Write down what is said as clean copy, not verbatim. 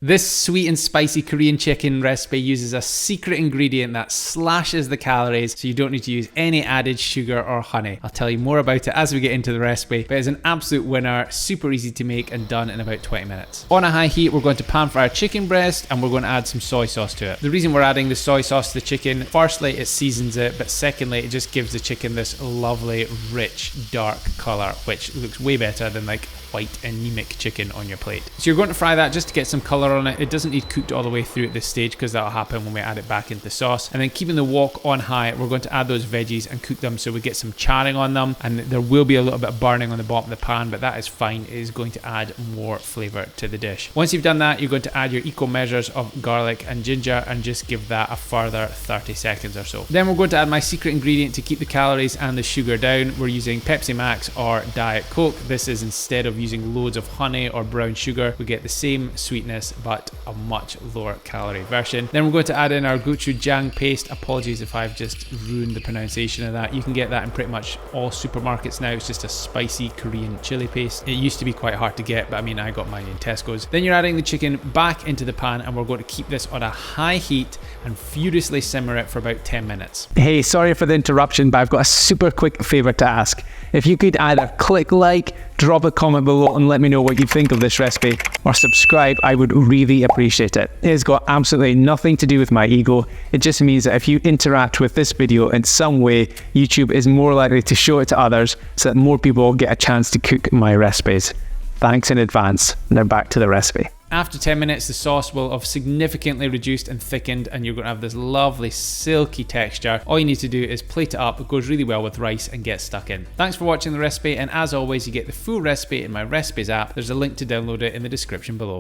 This sweet and spicy Korean chicken recipe uses a secret ingredient that slashes the calories, so you don't need to use any added sugar or honey. I'll tell you more about it as we get into the recipe, but it's an absolute winner, super easy to make and done in about 20 minutes. On a high heat, we're going to pan fry our chicken breast and we're going to add some soy sauce to it. The reason we're adding the soy sauce to the chicken, firstly, it seasons it, but secondly, it just gives the chicken this lovely, rich, dark color, which looks way better than like white anemic chicken on your plate. So you're going to fry that just to get some color on it. It doesn't need cooked all the way through at this stage because that'll happen when we add it back into the sauce. And then keeping the wok on high, we're going to add those veggies and cook them so we get some charring on them, and there will be a little bit of burning on the bottom of the pan, but that is fine. It is going to add more flavor to the dish. Once you've done that, you're going to add your equal measures of garlic and ginger and just give that a further 30 seconds or so. Then we're going to add my secret ingredient to keep the calories and the sugar down. We're using Pepsi Max or Diet Coke. This is instead of using loads of honey or brown sugar, we get the same sweetness but a much lower calorie version. Then we're going to add in our gochujang paste. Apologies if I've just ruined the pronunciation of that. You can get that in pretty much all supermarkets now. It's just a spicy Korean chili paste. It used to be quite hard to get, but I mean, I got mine in Tesco's. Then you're adding the chicken back into the pan and we're going to keep this on a high heat and furiously simmer it for about 10 minutes. Hey, sorry for the interruption, but I've got a super quick favor to ask. If you could either click like, drop a comment below and let me know what you think of this recipe, or subscribe, I would really appreciate it. It has got absolutely nothing to do with my ego. It just means that if you interact with this video in some way, YouTube is more likely to show it to others so that more people get a chance to cook my recipes. Thanks in advance. Now back to the recipe. After 10 minutes, the sauce will have significantly reduced and thickened and you're going to have this lovely silky texture. All you need to do is plate it up. It goes really well with rice and get stuck in. Thanks for watching the recipe, and as always, you get the full recipe in my recipes app. There's a link to download it in the description below.